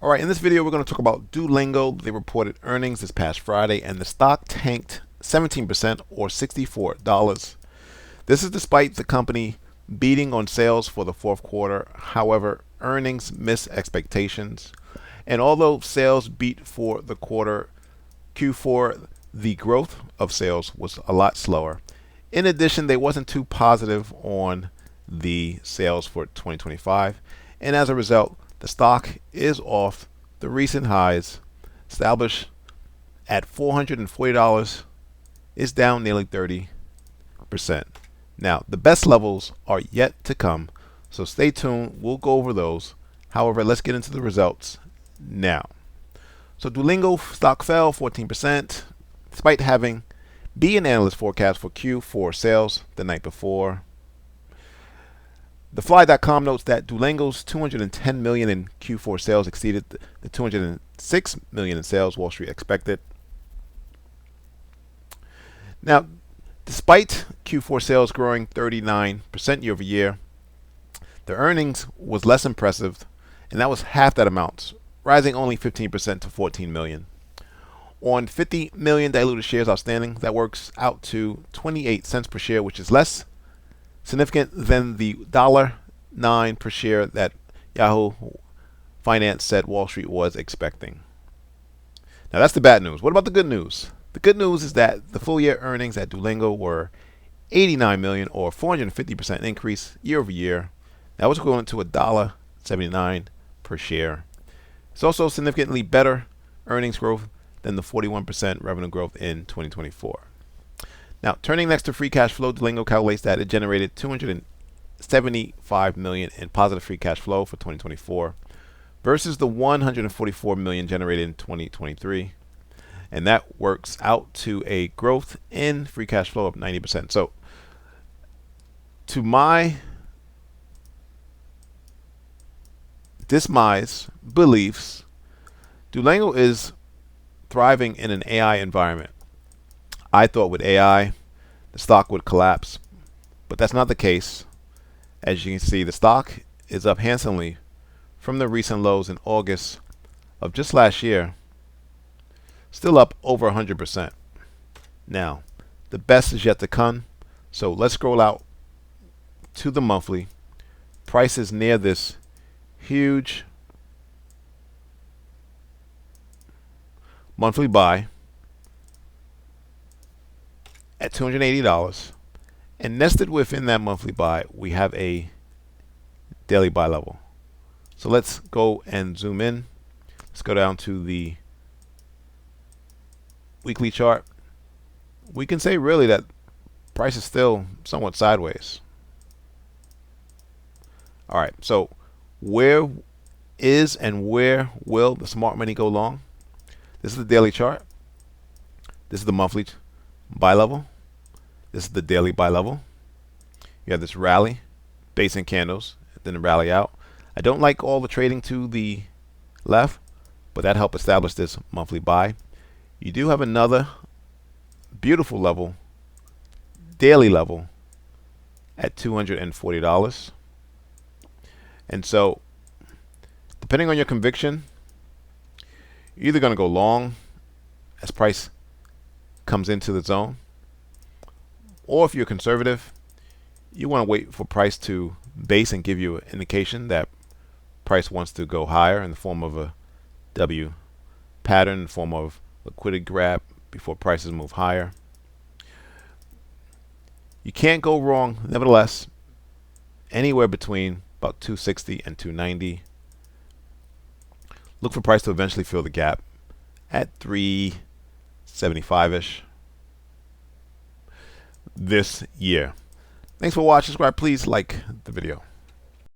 All right, in this video, we're going to talk about Duolingo. They reported earnings this past Friday, and the stock tanked 17% or $64. This is despite the company beating on sales for the fourth quarter. However, earnings missed expectations. And although sales beat for the quarter, Q4, the growth of sales was a lot slower. In addition, they wasn't too positive on the sales for 2025. And as a result, the stock is off the recent highs established at $440, is down nearly 30%. Now, the best levels are yet to come, so stay tuned. We'll go over those. However, let's get into the results now. So Duolingo stock fell 14%, despite having beat an analyst forecast for Q4 sales the night before. TheFly.com notes that Duolingo's 210 million in Q4 sales exceeded the 206 million in sales Wall Street expected. Now, despite Q4 sales growing 39% year over year, the earnings was less impressive, and that was half that amount, rising only 15% to 14 million. On 50 million diluted shares outstanding, that works out to 28 cents per share, which is less significant than the $9 per share that Yahoo Finance said Wall Street was expecting. Now that's the bad news. What about the good news? The good news is that the full year earnings at Duolingo were 89 million or 450% increase year over year. That was equivalent to $1.79 per share. It's also significantly better earnings growth than the 41% revenue growth in 2024. Now, turning next to free cash flow, Duolingo calculates that it generated 275 million in positive free cash flow for 2024 versus the 144 million generated in 2023. And that works out to a growth in free cash flow of 90%. So, to my dismise beliefs, Duolingo is thriving in an AI environment. I thought with AI, the stock would collapse, but that's not the case. As you can see, the stock is up handsomely from the recent lows in August of just last year, still up over 100%. Now, the best is yet to come, so let's scroll out to the monthly. Prices near this huge monthly buy at $280, and nested within that monthly buy we have a daily buy level. So let's go and zoom in. Let's go down to the weekly chart. We can say really that price is still somewhat sideways. All right, so where is and where will the smart money go long? This is the daily chart. This is the monthly buy level. This is the daily buy level. You have this rally, base and candles, then a rally out. I don't like all the trading to the left, but that helped establish this monthly buy. You do have another beautiful level, daily level, at $240. And so, depending on your conviction, you're either going to go long as price comes into the zone, or if you're conservative, you want to wait for price to base and give you an indication that price wants to go higher in the form of a W pattern, in the form of liquidity grab before prices move higher. You can't go wrong, nevertheless, anywhere between about 260 and 290. Look for price to eventually fill the gap at 375-ish this year. Thanks for watching. Subscribe. Please like the video.